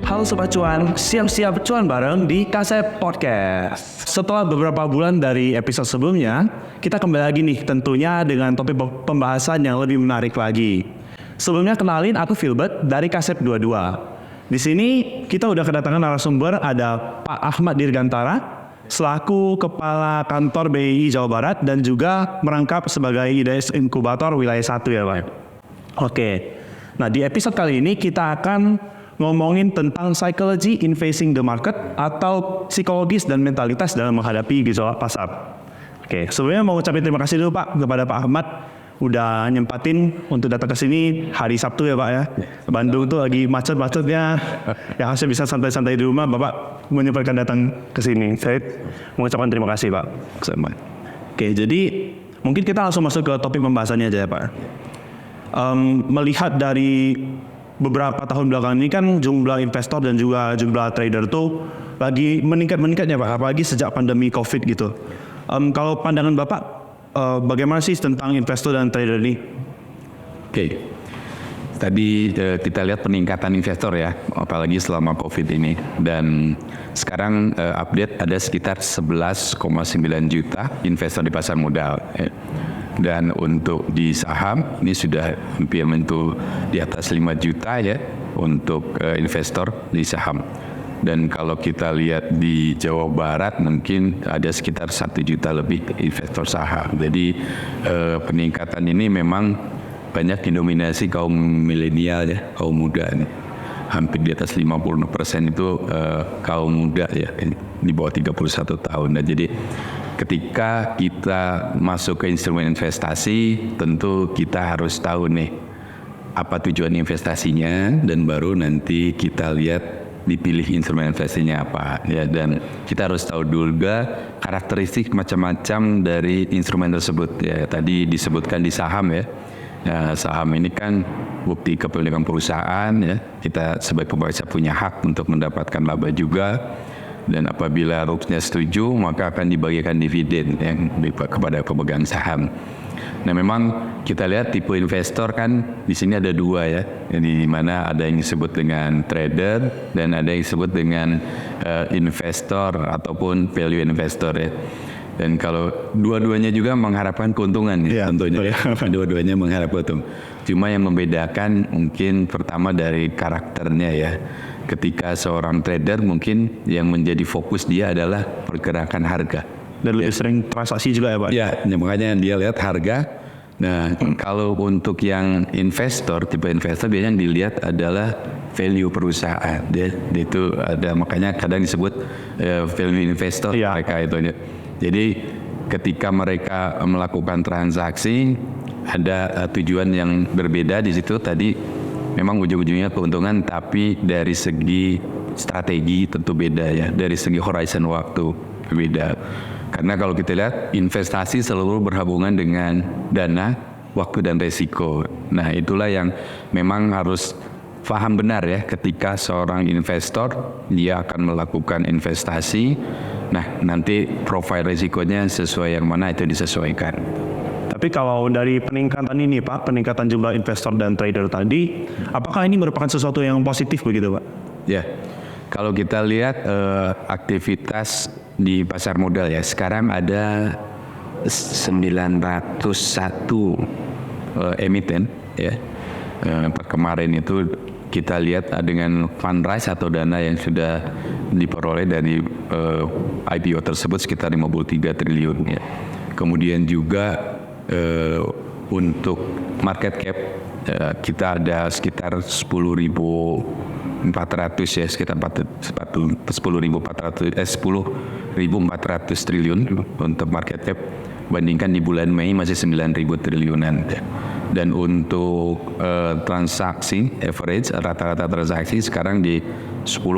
Halo Sobat Cuan, siap-siap cuan bareng di Kasep Podcast. Setelah beberapa bulan dari episode sebelumnya, kita kembali lagi nih tentunya dengan topik pembahasan yang lebih menarik lagi. Sebelumnya kenalin aku Filbert dari Kasep 22. Di sini kita udah kedatangan narasumber ada Pak Ahmad Dirgantara selaku Kepala Kantor BI Jawa Barat dan juga merangkap sebagai IDS Inkubator Wilayah 1 ya Pak. Oke, nah di episode kali ini kita akan ngomongin tentang psychology in facing the market atau psikologis dan mentalitas dalam menghadapi gejolak pasar. Oke, sebelumnya mau ucapin terima kasih dulu Pak kepada Pak Ahmad udah nyempatin untuk datang ke sini hari Sabtu ya Pak ya. Bandung tuh lagi macet-macetnya. Ya harusnya bisa santai-santai di rumah, Bapak menyempatkan datang ke sini. Saya mengucapkan terima kasih Pak. Oke, jadi mungkin kita langsung masuk ke topik pembahasannya aja ya Pak. Melihat dari beberapa tahun belakangan ini kan jumlah investor dan juga jumlah trader tuh lagi meningkat-meningkatnya Pak, apalagi sejak pandemi COVID gitu. Kalau pandangan Bapak, bagaimana sih tentang investor dan trader ini? Oke, tadi kita lihat peningkatan investor ya, apalagi selama COVID ini. Dan sekarang update ada sekitar 11,9 juta investor di pasar modal. Dan untuk di saham ini sudah hampir menyentuh di atas 5 juta ya untuk investor di saham. Dan kalau kita lihat di Jawa Barat mungkin ada sekitar 1 juta lebih investor saham. Jadi peningkatan ini memang banyak didominasi kaum milenial ya, kaum muda nih. Hampir di atas 50% itu kaum muda ya, di bawah 31 tahun. Nah, jadi ketika kita masuk ke instrumen investasi, tentu kita harus tahu nih apa tujuan investasinya dan baru nanti kita lihat dipilih instrumen investasinya apa ya, dan kita harus tahu juga karakteristik macam-macam dari instrumen tersebut ya. Tadi disebutkan di saham ya. Ya, saham ini kan bukti kepemilikan perusahaan ya. Kita sebagai pembaca punya hak untuk mendapatkan laba juga. Dan apabila rupiah setuju, maka akan dibagikan dividen yang kepada pemegang saham. Nah, memang kita lihat tipe investor kan di sini ada dua ya, di mana ada yang disebut dengan trader dan ada yang disebut dengan investor ataupun value investor ya. Dan kalau dua-duanya juga mengharapkan keuntungan ya, tentunya. Dua-duanya mengharap keuntungan. Cuma yang membedakan mungkin pertama dari karakternya ya. Ketika seorang trader mungkin yang menjadi fokus dia adalah pergerakan harga. Dan lebih sering transaksi juga ya Pak? Ya, makanya dia lihat harga. Nah, kalau untuk yang investor, tipe investor biasanya yang dilihat adalah value perusahaan. Dia itu ada, makanya kadang disebut value investor mereka itu. Jadi ketika mereka melakukan transaksi ada tujuan yang berbeda di situ. Tadi memang ujung-ujungnya keuntungan, tapi dari segi strategi tentu beda ya, dari segi horizon waktu berbeda. Karena kalau kita lihat investasi selalu berhubungan dengan dana, waktu dan resiko. Nah, itulah yang memang harus paham benar ya ketika seorang investor dia akan melakukan investasi. Nah, nanti profil resikonya sesuai yang mana itu disesuaikan. Tapi kalau dari peningkatan ini Pak, peningkatan jumlah investor dan trader tadi, apakah ini merupakan sesuatu yang positif begitu Pak? Ya, kalau kita lihat aktivitas di pasar modal ya, sekarang ada 901 emiten ya. Per kemarin itu kita lihat dengan fundraise atau dana yang sudah diperoleh dari IPO tersebut sekitar 53 triliun ya. Kemudian juga untuk market cap kita ada sekitar 10.400 ya, sekitar 10.400 triliun untuk market cap, bandingkan di bulan Mei masih 9.000 triliunan ya. Dan untuk transaksi average rata-rata transaksi sekarang di 10,4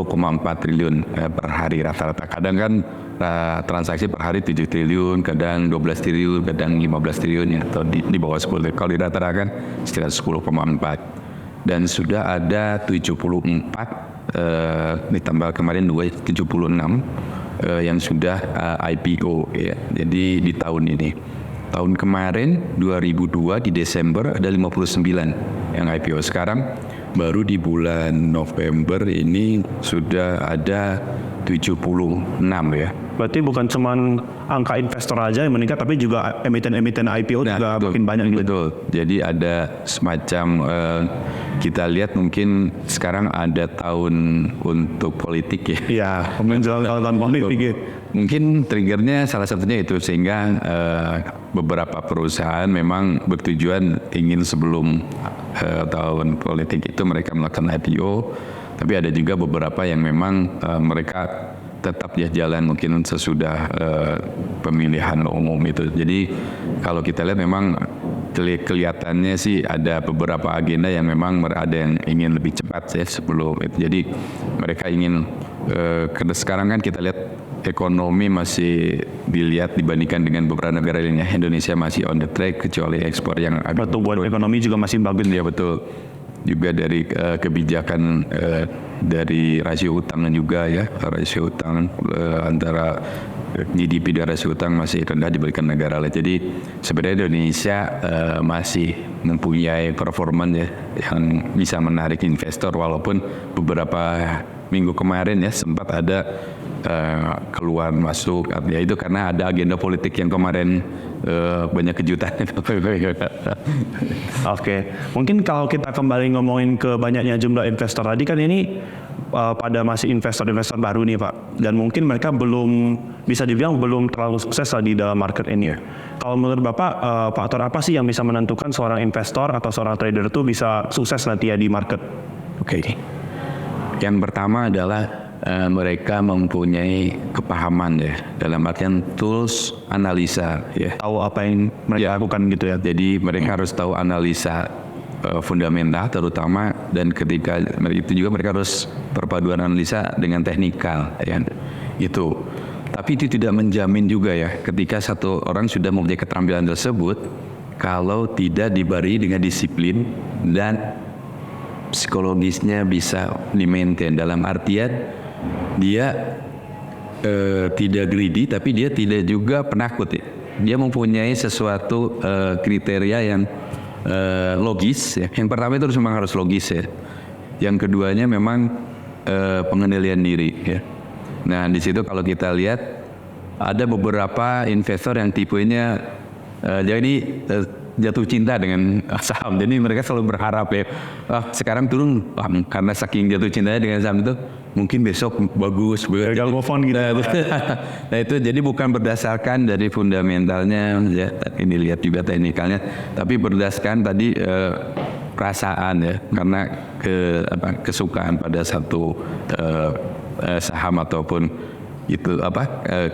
triliun per hari rata-rata. Kadang kan transaksi per hari 7 triliun, kadang 12 triliun, kadang 15 triliun ya, atau di bawah 10. Kalau di rata-rata kan sekitar 10,4. Dan sudah ada 74 ditambah kemarin 76 yang sudah IPO ya. Jadi di tahun ini. Tahun kemarin 2002 di Desember ada 59 yang IPO. Sekarang baru di bulan November ini sudah ada 76 ya. Berarti bukan cuma angka investor aja yang meningkat, tapi juga emiten-emiten IPO juga makin banyak gitu. Betul. Jadi ada semacam kita lihat mungkin sekarang ada tahun untuk politik ya. Iya, menjelang tahun politik ya. Mungkin triggernya salah satunya itu, sehingga beberapa perusahaan memang bertujuan ingin sebelum tahun politik itu mereka melakukan IPO, tapi ada juga beberapa yang memang mereka tetap ya jalan mungkin sesudah pemilihan umum itu. Jadi kalau kita lihat memang kelihatannya sih ada beberapa agenda yang memang ada yang ingin lebih cepat ya sebelum itu. Jadi mereka ingin sekarang kan kita lihat ekonomi masih dilihat dibandingkan dengan beberapa negara lainnya. Indonesia masih on the track kecuali ekspor yang agak Pertumbuhan ekonomi juga masih bagus. ya betul. Juga dari kebijakan dari rasio utang juga ya, rasio utang antara GDP dan rasio utang masih rendah dibandingkan negara lain. Jadi sebenarnya Indonesia masih mempunyai performa ya yang bisa menarik investor, walaupun beberapa minggu kemarin ya sempat ada keluar masuk ya, itu karena ada agenda politik yang kemarin banyak kejutan. Oke, mungkin kalau kita kembali ngomongin ke banyaknya jumlah investor tadi kan ini pada masih investor-investor baru nih Pak, dan mungkin mereka belum bisa dibilang belum terlalu sukses lah di dalam market ini. Kalau menurut Bapak, faktor apa sih yang bisa menentukan seorang investor atau seorang trader itu bisa sukses nanti ya di market? Oke. Yang pertama adalah mereka mempunyai kepahaman ya, dalam artian tools analisa ya. Tahu apa yang mereka lakukan gitu ya. Jadi mereka harus tahu analisa fundamental terutama, dan ketika itu juga mereka harus perpaduan analisa dengan teknikal ya. Itu. Tapi itu tidak menjamin juga ya, ketika satu orang sudah mempunyai keterampilan tersebut, kalau tidak dibarengi dengan disiplin dan psikologisnya bisa di-maintain, dalam artian dia tidak greedy tapi dia tidak juga penakut ya. Dia mempunyai sesuatu kriteria yang logis ya. Yang pertama itu memang harus logis ya. Yang keduanya memang pengendalian diri ya. Nah di situ kalau kita lihat ada beberapa investor yang tipenya jatuh cinta dengan saham. Jadi mereka selalu berharap ya, sekarang turun karena saking jatuh cintanya dengan saham itu, mungkin besok bagus. Gagal move on gitu. Nah itu jadi bukan berdasarkan dari fundamentalnya ya, ini lihat juga teknikalnya, tapi berdasarkan tadi perasaan ya, karena kesukaan pada satu saham ataupun itu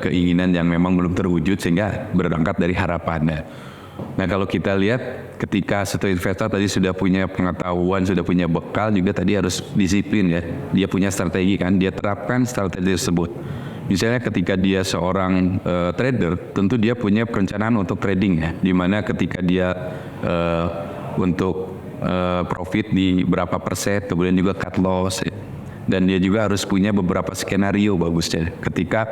keinginan yang memang belum terwujud sehingga berangkat dari harapannya. Nah kalau kita lihat ketika satu investor tadi sudah punya pengetahuan, sudah punya bekal, juga tadi harus disiplin ya. Dia punya strategi kan, dia terapkan strategi tersebut. Misalnya ketika dia seorang trader, tentu dia punya perencanaan untuk trading ya. Dimana ketika dia untuk profit di berapa persen, kemudian juga cut loss ya. Dan dia juga harus punya beberapa skenario bagusnya. Ketika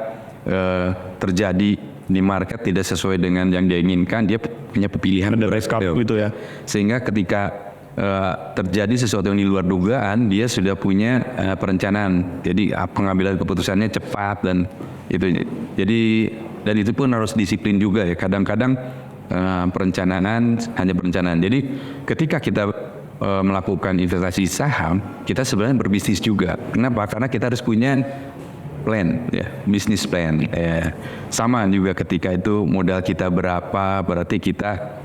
terjadi di market tidak sesuai dengan yang dia inginkan, dia punya pilihan gitu ya. Sehingga ketika terjadi sesuatu yang di luar dugaan, dia sudah punya perencanaan. Jadi pengambilan keputusannya cepat dan itu. Jadi dan itu pun harus disiplin juga ya. Kadang-kadang perencanaan hanya perencanaan. Jadi ketika kita melakukan investasi saham, kita sebenarnya berbisnis juga. Kenapa? Karena kita harus punya plan ya, bisnis plan. Sama juga ketika itu modal kita berapa, berarti kita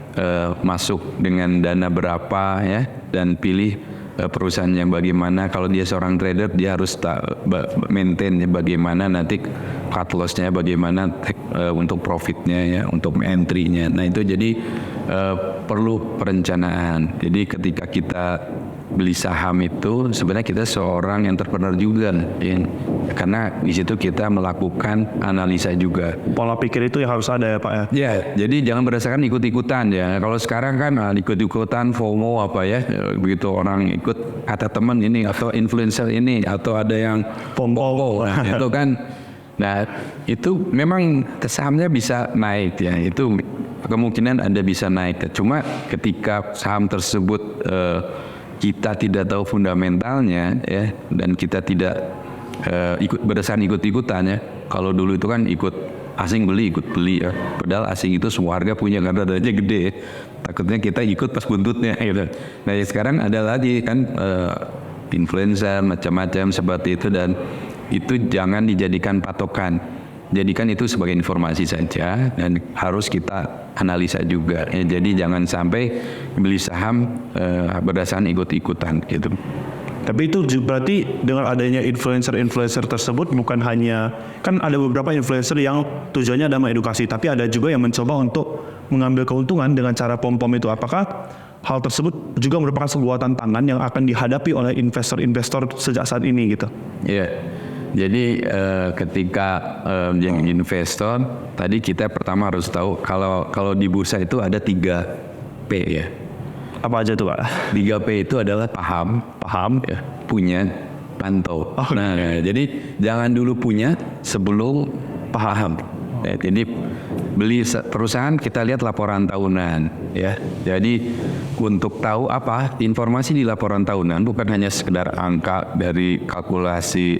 masuk dengan dana berapa ya, dan pilih perusahaan yang bagaimana. Kalau dia seorang trader, dia harus maintain ya, bagaimana nanti cut loss-nya, bagaimana untuk profitnya ya, untuk entry-nya. Nah itu jadi perlu perencanaan. Jadi ketika kita beli saham itu sebenarnya kita seorang entrepreneur juga ya. Karena di situ kita melakukan analisa juga. Pola pikir itu yang harus ada ya Pak ya. Ya, jadi jangan berdasarkan ikut-ikutan ya. Kalau sekarang kan ikut-ikutan FOMO apa ya, begitu orang ikut kata teman ini atau influencer ini atau ada yang FOMO nah, itu kan. Nah, itu memang sahamnya bisa naik ya. Itu kemungkinan Anda bisa naik. Cuma ketika saham tersebut kita tidak tahu fundamentalnya ya, dan kita tidak berdasarkan ikut-ikutan ya. Kalau dulu itu kan ikut asing ikut beli ya. Padahal asing itu semua harga punya karena dadanya gede ya. Takutnya kita ikut pas buntutnya gitu. Nah ya sekarang ada lagi kan influencer macam-macam seperti itu, dan itu jangan dijadikan patokan. Jadikan itu sebagai informasi saja dan harus kita analisa juga. Ya, jadi jangan sampai beli saham berdasarkan ikut-ikutan gitu. Tapi itu berarti dengan adanya influencer tersebut bukan hanya, kan ada beberapa influencer yang tujuannya adalah mengedukasi, tapi ada juga yang mencoba untuk mengambil keuntungan dengan cara pom-pom itu. Apakah hal tersebut juga merupakan sebuah tantangan yang akan dihadapi oleh investor-investor sejak saat ini gitu? Iya. Jadi ketika yang investor, tadi kita pertama harus tahu kalau di bursa itu ada 3P ya. Apa aja tuh Pak? 3P itu adalah paham ya, punya, pantau. Nah, jadi jangan dulu punya sebelum paham. Ya, jadi beli perusahaan kita lihat laporan tahunan ya. Jadi untuk tahu apa informasi di laporan tahunan bukan hanya sekedar angka dari kalkulasi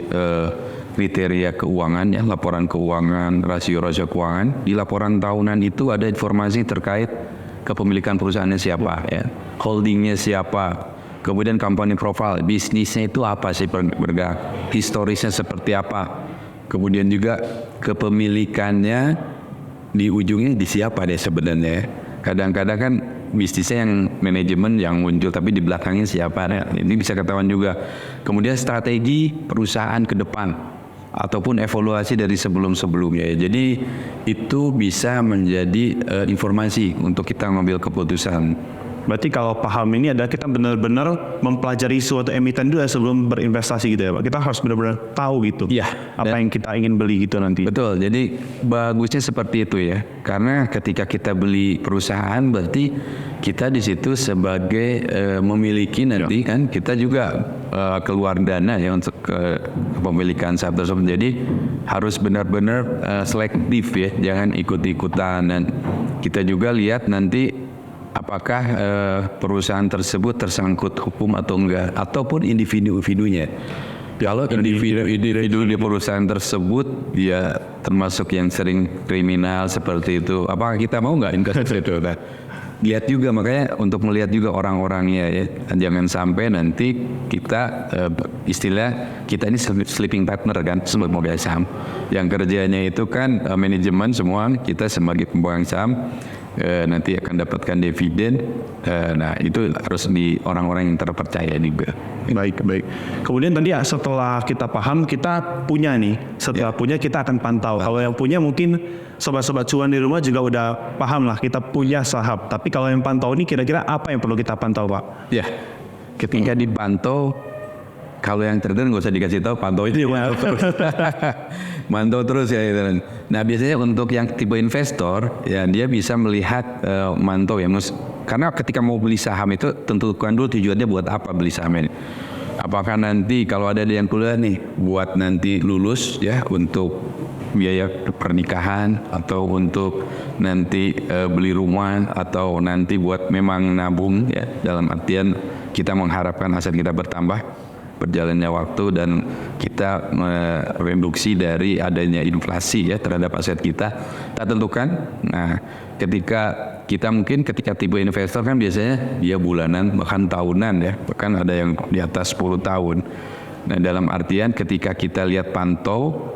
kriteria keuangan ya, laporan keuangan, rasio-rasio keuangan. Di laporan tahunan itu ada informasi terkait kepemilikan perusahaannya siapa ya, holdingnya siapa, kemudian company profile, bisnisnya itu apa sih bergerak, historisnya seperti apa, kemudian juga kepemilikannya di ujungnya di siapa deh sebenarnya. Kadang-kadang kan bisnisnya yang manajemen yang muncul tapi di belakangnya siapa, nah, ini bisa ketahuan juga. Kemudian strategi perusahaan ke depan ataupun evaluasi dari sebelum-sebelumnya. Jadi itu bisa menjadi informasi untuk kita mengambil keputusan. Berarti kalau paham ini adalah kita benar-benar mempelajari suatu emiten dulu ya sebelum berinvestasi gitu ya Pak. Kita harus benar-benar tahu gitu ya, apa yang kita ingin beli gitu nanti. Betul, jadi bagusnya seperti itu ya. Karena ketika kita beli perusahaan berarti kita di situ sebagai memiliki nanti kan kita juga keluar dana ya untuk kepemilikan saham tersebut. Jadi harus benar-benar selektif ya, jangan ikut-ikutan, dan kita juga lihat nanti apakah perusahaan tersebut tersangkut hukum atau enggak, ataupun individu-individunya. Kalau individu di perusahaan tersebut dia termasuk yang sering kriminal seperti itu, apakah kita mau nggak investasi itu? Nah, lihat juga, makanya untuk melihat juga orang-orangnya ya, jangan sampai nanti kita istilah kita ini sleeping partner kan sebelum mau saham, yang kerjanya itu kan manajemen semua, kita sebagai pemegang saham nanti akan dapatkan dividen. Nah itu harus di orang-orang yang terpercaya juga. Baik. Kemudian tadi ya setelah kita paham, kita punya nih. Setelah punya kita akan pantau. Kalau yang punya mungkin sobat-sobat cuan di rumah juga udah paham lah kita punya saham. Tapi kalau yang pantau ini kira-kira apa yang perlu kita pantau Pak? Ya, ketika dipantau, kalau yang tertentu nggak usah dikasih tahu, pantau itu mantau terus ya. Nah biasanya untuk yang tipe investor ya dia bisa melihat mantau ya, karena ketika mau beli saham itu tentukan dulu tujuannya buat apa beli saham ini. Apakah nanti kalau ada yang kuliah nih buat nanti lulus ya untuk biaya pernikahan, atau untuk nanti beli rumah, atau nanti buat memang nabung ya, dalam artian kita mengharapkan aset kita bertambah berjalannya waktu dan kita mereduksi dari adanya inflasi ya terhadap aset kita tentukan. Nah ketika tipe investor kan biasanya dia bulanan bahkan tahunan ya, bahkan ada yang di atas 10 tahun. Nah dalam artian ketika kita lihat pantau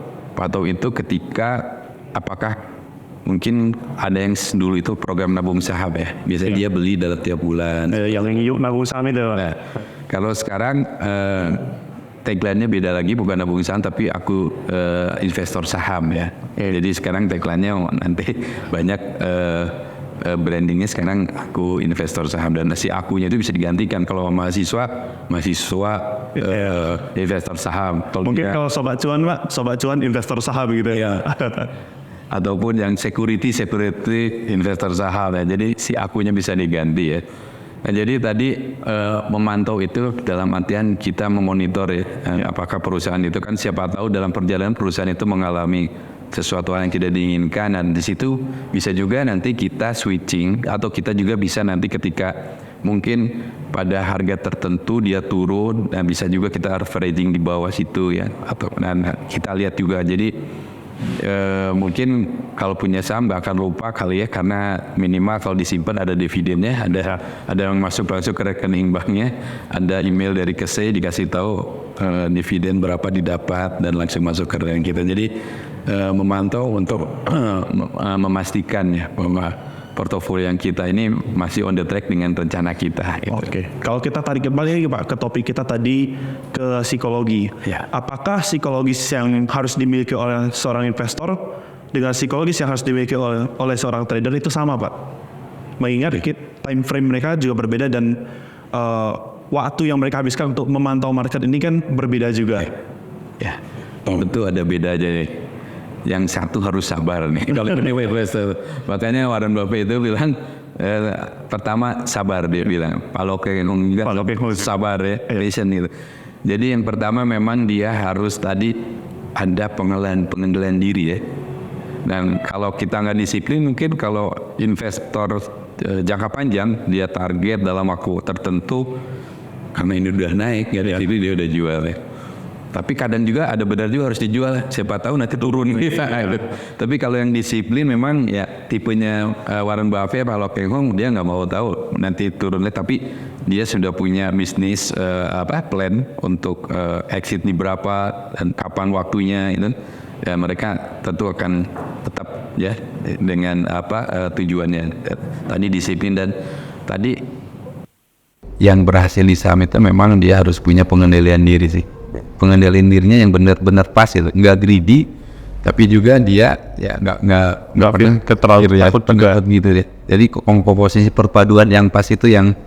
itu ketika apakah mungkin ada yang dulu itu program nabung saham ya, biasanya dia beli dalam tiap bulan. Yang yuk nabung saham itu. Nah, kalau sekarang tagline-nya beda lagi, bukan nabung saham tapi aku investor saham ya. Jadi sekarang tagline-nya nanti banyak brandingnya sekarang aku investor saham, dan si akunya itu bisa digantikan kalau mahasiswa investor saham. Mungkin kalau sobat cuan Pak, sobat cuan investor saham gitu ya. Ataupun yang security investor saham ya. Jadi si akunya bisa diganti ya. Nah, jadi tadi memantau itu dalam artian kita memonitor ya, apakah perusahaan itu kan siapa tahu dalam perjalanan perusahaan itu mengalami sesuatu yang tidak diinginkan, dan di situ bisa juga nanti kita switching, atau kita juga bisa nanti ketika mungkin pada harga tertentu dia turun, dan bisa juga kita averaging di bawah situ ya, atau dan kita lihat juga. Jadi mungkin kalau punya saham nggak akan lupa kali ya, karena minimal kalau disimpan ada dividennya, ada yang masuk langsung ke rekening banknya, ada email dari KSE dikasih tahu dividen berapa didapat dan langsung masuk ke rekening kita. Jadi memantau untuk memastikan ya bahwa portofolio yang kita ini masih on the track dengan rencana kita. Gitu. Oke. Kalau kita tarik kembali lagi Pak ke topik kita tadi, ke psikologi. Ya. Apakah psikologis yang harus dimiliki oleh seorang investor dengan psikologis yang harus dimiliki oleh seorang trader itu sama Pak? Mengingat time frame mereka juga berbeda dan waktu yang mereka habiskan untuk memantau market ini kan berbeda juga. Ya, tentu ada beda aja nih. Yang satu harus sabar nih. Kalau investor, makanya Warren Buffett itu bilang pertama sabar, dia bilang. Kalau sabar ya, patient itu. Jadi yang pertama memang dia harus tadi ada pengendalian diri ya. Dan kalau kita nggak disiplin, mungkin kalau investor jangka panjang dia target dalam waktu tertentu, karena ini udah naik ya, jadi dia udah jual ya. Tapi kadang juga ada benar juga harus dijual, siapa tahu nanti turun. Tapi kalau yang disiplin memang ya tipenya Warren Buffett, kalau Peng Hong dia nggak mau tahu nanti turunnya, tapi dia sudah punya bisnis plan untuk exit di berapa dan kapan waktunya itu. Ya mereka tentu akan tetap ya dengan tujuannya. Tadi disiplin, dan tadi yang berhasil di saham itu memang dia harus punya pengendalian diri sih. Pengendalian dirinya yang benar-benar pas itu, nggak greedy, tapi juga dia ya nggak terlalu takut gitu ya. Jadi komposisi perpaduan yang pas itu yang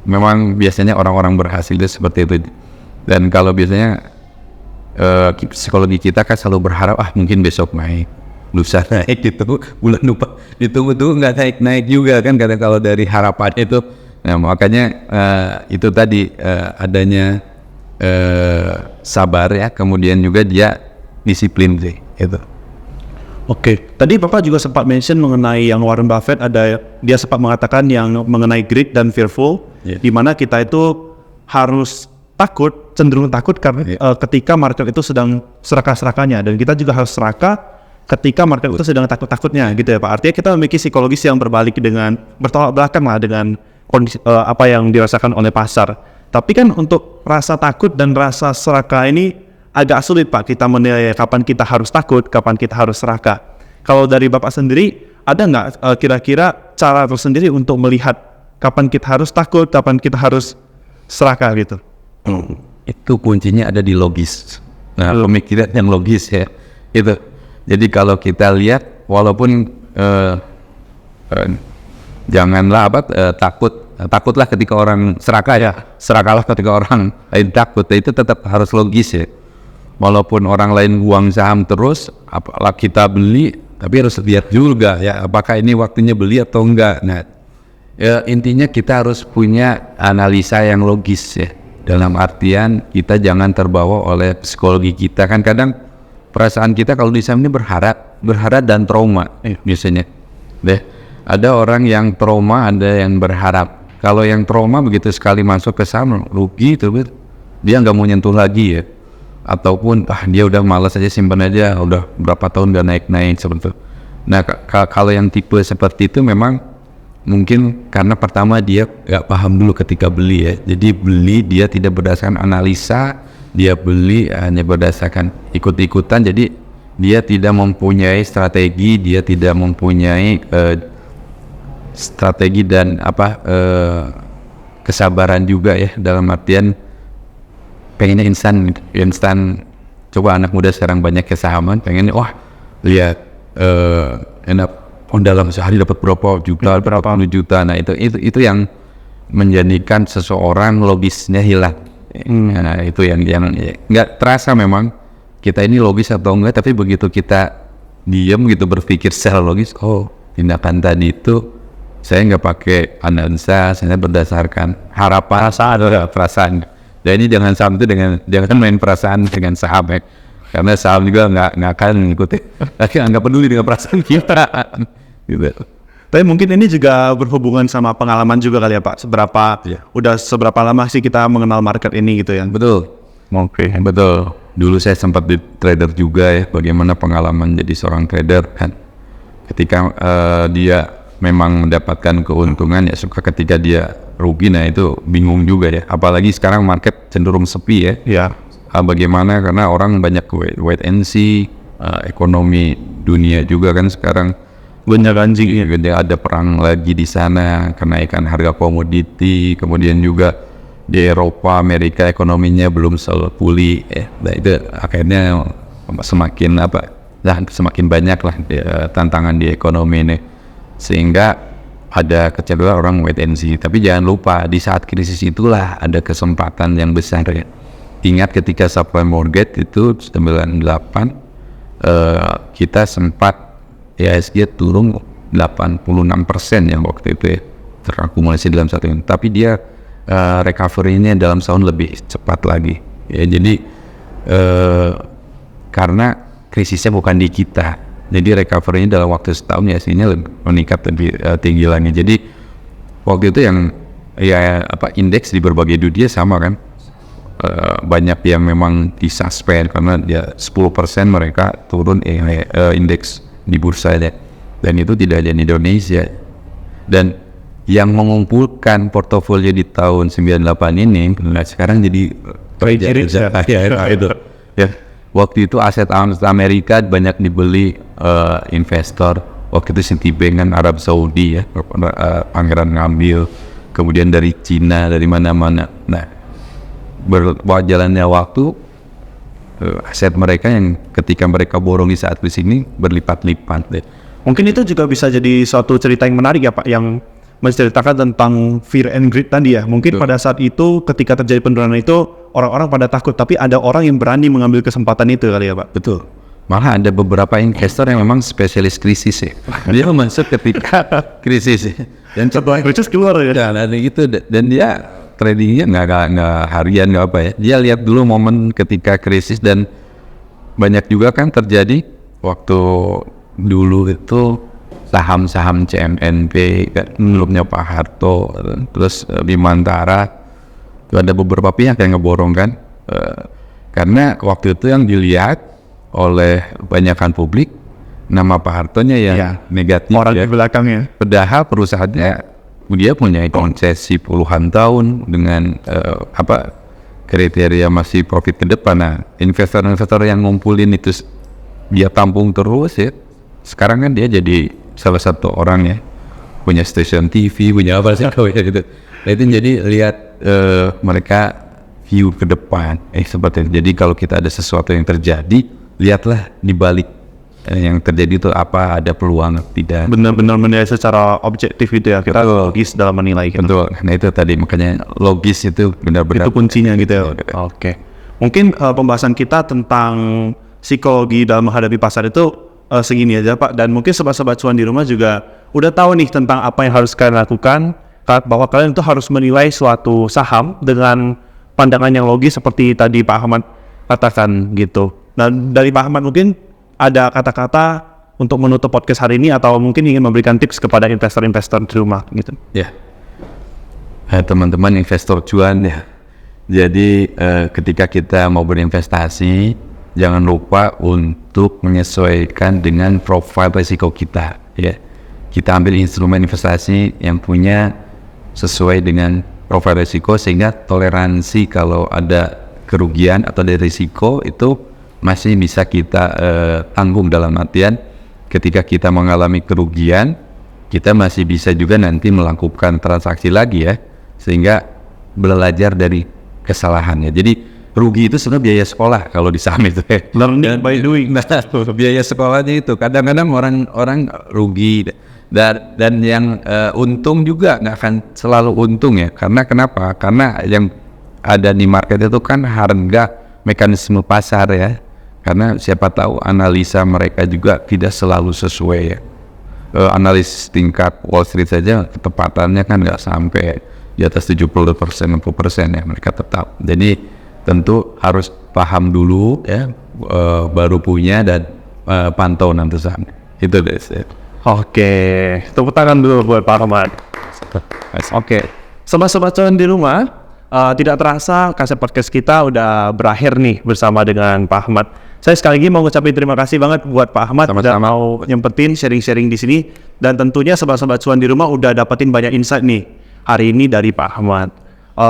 memang biasanya orang-orang berhasil itu seperti itu. Dan kalau biasanya psikologi kita kan selalu berharap mungkin besok naik, lusa naik gitu, bulan depan ditunggu-tunggu nggak naik juga kan, karena kalau dari harapan itu. Nah makanya itu tadi adanya sabar ya, kemudian juga dia disiplin sih itu. Oke, tadi Bapak juga sempat mention mengenai yang Warren Buffett, dia sempat mengatakan yang mengenai greed dan fearful, di mana kita itu harus cenderung takut karena ketika market itu sedang serakah-serakahnya, dan kita juga harus serakah ketika market itu sedang takut-takutnya gitu ya Pak. Artinya kita memiliki psikologis yang berbalik dengan bertolak belakang lah dengan kondisi apa yang dirasakan oleh pasar. Tapi kan untuk rasa takut dan rasa serakah ini agak sulit Pak kita menilai kapan kita harus takut, kapan kita harus serakah. Kalau dari Bapak sendiri, ada nggak kira-kira cara tersendiri untuk melihat kapan kita harus takut, kapan kita harus serakah gitu? Itu kuncinya ada di logis. Nah, pemikiran yang logis ya. Itu. Jadi kalau kita lihat, walaupun janganlah takutlah ketika orang serakah ya, serakahlah ketika orang lain takut. Itu tetap harus logis ya. Walaupun orang lain buang saham terus, apalah kita beli, tapi harus lihat juga ya, apakah ini waktunya beli atau enggak. Nah, ya, intinya kita harus punya analisa yang logis ya. Dalam artian kita jangan terbawa oleh psikologi kita. Kan kadang perasaan kita kalau di saham ini berharap dan trauma biasanya. Deh. Ada orang yang trauma, ada yang berharap. Kalau yang trauma begitu sekali masuk ke saham rugi terus dia nggak mau nyentuh lagi ya. Ataupun dia udah malas aja, simpan aja, udah berapa tahun nggak naik seperti itu. Nah kalau yang tipe seperti itu memang mungkin karena pertama dia nggak paham dulu ketika beli ya. Jadi beli dia tidak berdasarkan analisa, dia beli hanya berdasarkan ikut-ikutan. Jadi dia tidak mempunyai strategi, dia tidak mempunyai strategi dan kesabaran juga ya, dalam artian pengennya instan. Coba anak muda sekarang banyak kesahaman, pengennya lihat enak dalam sehari dapat berapa juta, berapa puluh juta. Nah itu yang menjadikan seseorang logisnya hilang. Nah itu yang nggak terasa memang kita ini logis atau enggak, tapi begitu kita diam gitu berpikir secara logis, tindakan tadi itu saya nggak pakai analisa, saya berdasarkan harapan, perasaan. Dan ini jangan main perasaan dengan saham ya. Karena saham juga nggak akan mengikuti, nggak peduli dengan perasaan kita. Gitu. Tapi mungkin ini juga berhubungan sama pengalaman juga kali ya Pak. Udah seberapa lama sih kita mengenal market ini gitu ya? Betul. Oke, betul. Dulu saya sempat di trader juga ya, bagaimana pengalaman jadi seorang trader kan. Ketika dia memang mendapatkan keuntungan ya suka, ketika dia rugi nah itu bingung juga ya. Apalagi sekarang market cenderung sepi ya. Iya. Bagaimana karena orang banyak wait and see, ekonomi dunia juga kan sekarang Banyak anjing ya. gede, ada perang lagi di sana, kenaikan harga komoditi, kemudian juga di Eropa, Amerika ekonominya belum selalu pulih ya. Nah, itu akhirnya semakin banyak lah tantangan di ekonomi ini, sehingga ada kecenderungan orang wait and see. Tapi jangan lupa di saat krisis itulah ada kesempatan yang besar ya. Ingat ketika subprime mortgage itu 98, kita sempat IHSG turun 86% yang waktu itu ya, terakumulasi dalam satu tahun. Tapi dia recovery-nya dalam setahun lebih cepat lagi. Ya, jadi karena krisisnya bukan di kita, jadi recovery-nya dalam waktu setahun ya hasilnya meningkat lebih tinggi lagi. Jadi waktu itu yang indeks di berbagai dunia sama kan. Banyak yang memang disuspend karena dia 10% mereka turun indeks di bursa ya. Dan itu tidak hanya di Indonesia. Dan yang mengumpulkan portofolio di tahun 98 ini sekarang jadi itu. Ya. Waktu itu aset Amerika banyak dibeli investor. Waktu itu Citibank kan Arab Saudi ya, Pangeran ngambil. Kemudian dari Cina, dari mana-mana. Nah, berjalannya waktu aset mereka yang ketika mereka borong di saat di sini berlipat-lipat deh. Mungkin itu juga bisa jadi suatu cerita yang menarik ya Pak, yang menceritakan tentang fear and greed tadi ya. Mungkin pada saat itu ketika terjadi penurunan itu orang-orang pada takut, tapi ada orang yang berani mengambil kesempatan itu kali ya Pak. Betul. Malah ada beberapa investor yang memang spesialis krisis ya. Dia masuk ketika krisis ya. Dan Setelah krisis keluar ya. Dan ada gitu, dan dia tradingnya nggak harian nggak apa ya. Dia lihat dulu momen ketika krisis, dan banyak juga kan terjadi waktu dulu itu saham-saham CMNP kan, grupnya Pak Harto, terus Bimantara, itu ada beberapa pihak yang ngeborong kan, karena waktu itu yang dilihat oleh kebanyakan publik nama Pak Hartonya yang negatif Orang ya. di belakangnya. Padahal perusahaannya dia punya konsesi puluhan tahun dengan kriteria masih profit ke depan. Nah, investor-investor yang ngumpulin itu dia tampung terus ya. Sekarang kan dia jadi salah satu orang ya, punya stasiun TV, punya apa sih gitu. Nah, itu jadi lihat mereka view ke depan seperti itu. Jadi kalau kita ada sesuatu yang terjadi, lihatlah di balik yang terjadi itu apa, ada peluang tidak. Benar-benar menilai secara objektif itu ya, kita logis dalam menilai gitu. Betul. Nah itu tadi makanya logis itu benar-benar itu kuncinya gitu ya. Oke. Mungkin pembahasan kita tentang psikologi dalam menghadapi pasar itu segini aja Pak, dan mungkin sobat-sobat cuan di rumah juga udah tahu nih tentang apa yang harus kalian lakukan, bahwa kalian itu harus menilai suatu saham dengan pandangan yang logis seperti tadi Pak Ahmad katakan gitu. Dan dari Pak Ahmad mungkin ada kata-kata untuk menutup podcast hari ini, atau mungkin ingin memberikan tips kepada investor-investor di rumah gitu. Ya, teman-teman investor cuan ya. Jadi ketika kita mau berinvestasi, jangan lupa untuk menyesuaikan dengan profil risiko kita. Ya, kita ambil instrumen investasi yang punya sesuai dengan profil risiko, sehingga toleransi kalau ada kerugian atau ada risiko itu masih bisa kita tanggung. Dalam artian ketika kita mengalami kerugian, kita masih bisa juga nanti melakukan transaksi lagi ya, sehingga belajar dari kesalahannya. Jadi rugi itu sebenarnya biaya sekolah kalau di saham itu ya. Learning by doing. Nah, biaya sekolahnya itu kadang-kadang orang rugi, dan yang untung juga nggak akan selalu untung ya. Karena kenapa? Karena yang ada di market itu kan harga mekanisme pasar ya. Karena siapa tahu analisa mereka juga tidak selalu sesuai ya. Analis tingkat Wall Street saja ketepatannya kan nggak sampai di atas 70%, 60% ya mereka tetap. Jadi tentu harus paham dulu ya, baru punya dan pantau nanti saham. Itu deh. Oke, tepuk tangan dulu buat Pak Ahmad. Oke, sobat-sobat cuan di rumah, tidak terasa Kasep Podcast kita udah berakhir nih bersama dengan Pak Ahmad. Saya sekali lagi mau ngucapin terima kasih banget buat Pak Ahmad udah mau nyempetin sharing-sharing di sini, dan tentunya sobat-sobat cuan di rumah udah dapetin banyak insight nih hari ini dari Pak Ahmad.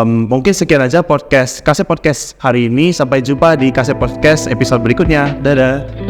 Mungkin sekian aja podcast Kasep Podcast hari ini. Sampai jumpa di Kasep Podcast episode berikutnya. Dadah.